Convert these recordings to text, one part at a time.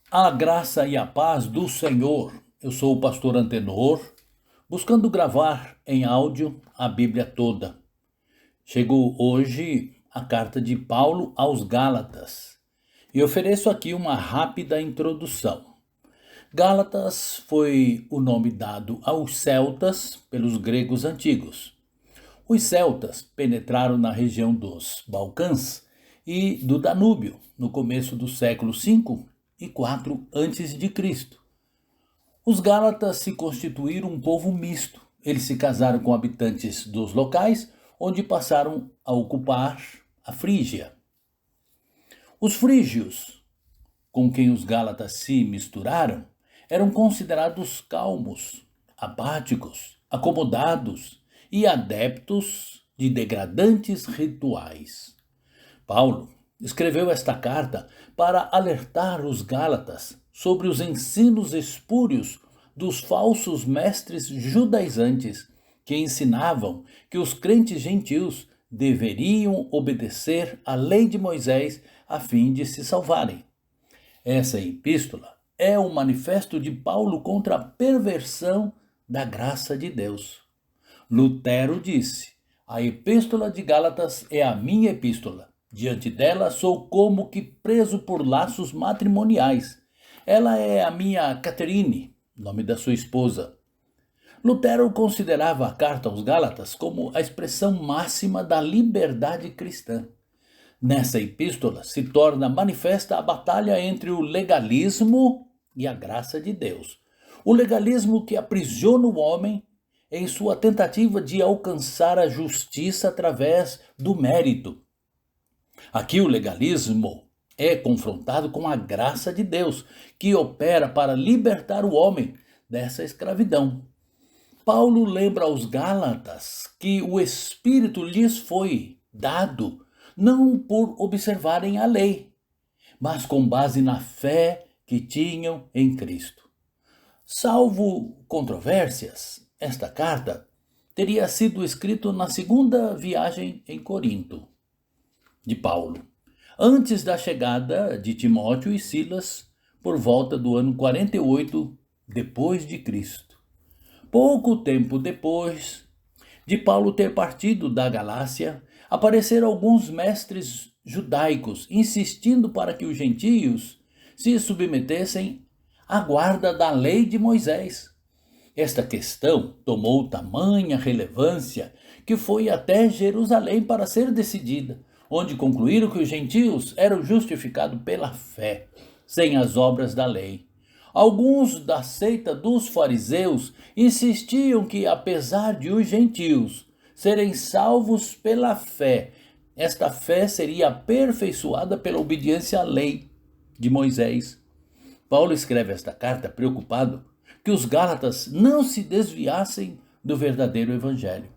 A graça e a paz do Senhor. Eu sou o pastor Antenor, buscando gravar em áudio a Bíblia toda. Chegou hoje a carta de Paulo aos Gálatas e ofereço aqui uma rápida introdução. Gálatas foi o nome dado aos celtas pelos gregos antigos. Os celtas penetraram na região dos Balcãs e do Danúbio no começo do século V e IV a.C. Os Gálatas se constituíram um povo misto. Eles se casaram com habitantes dos locais, onde passaram a ocupar a Frígia. Os frígios, com quem os Gálatas se misturaram, eram considerados calmos, apáticos, acomodados e adeptos de degradantes rituais. Paulo escreveu esta carta para alertar os Gálatas sobre os ensinos espúrios dos falsos mestres judaizantes que ensinavam que os crentes gentios deveriam obedecer à lei de Moisés a fim de se salvarem. Essa epístola é um manifesto de Paulo contra a perversão da graça de Deus. Lutero disse: a epístola de Gálatas é a minha epístola. Diante dela sou como que preso por laços matrimoniais. Ela é a minha Caterine, nome da sua esposa. Lutero considerava a carta aos Gálatas como a expressão máxima da liberdade cristã. Nessa epístola se torna manifesta a batalha entre o legalismo e a graça de Deus. O legalismo que aprisiona o homem em sua tentativa de alcançar a justiça através do mérito. Aqui o legalismo é confrontado com a graça de Deus, que opera para libertar o homem dessa escravidão. Paulo lembra aos Gálatas que o Espírito lhes foi dado não por observarem a lei, mas com base na fé que tinham em Cristo. Salvo controvérsias, esta carta teria sido escrita na segunda viagem em Corinto de Paulo, antes da chegada de Timóteo e Silas, por volta do ano 48 depois de Cristo. Pouco tempo depois de Paulo ter partido da Galácia, apareceram alguns mestres judaicos insistindo para que os gentios se submetessem à guarda da lei de Moisés. Esta questão tomou tamanha relevância que foi até Jerusalém para ser decidida, onde concluíram que os gentios eram justificados pela fé, sem as obras da lei. Alguns da seita dos fariseus insistiam que, apesar de os gentios serem salvos pela fé, esta fé seria aperfeiçoada pela obediência à lei de Moisés. Paulo escreve esta carta preocupado que os Gálatas não se desviassem do verdadeiro evangelho,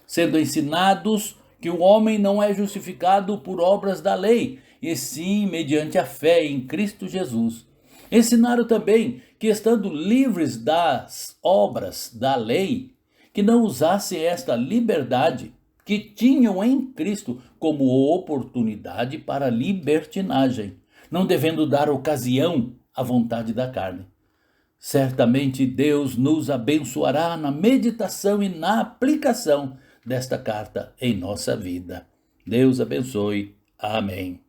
sendo ensinados que o homem não é justificado por obras da lei, e sim mediante a fé em Cristo Jesus. Ensinaram também que, estando livres das obras da lei, que não usassem esta liberdade que tinham em Cristo como oportunidade para libertinagem, não devendo dar ocasião à vontade da carne. Certamente Deus nos abençoará na meditação e na aplicação desta carta em nossa vida. Deus abençoe. Amém.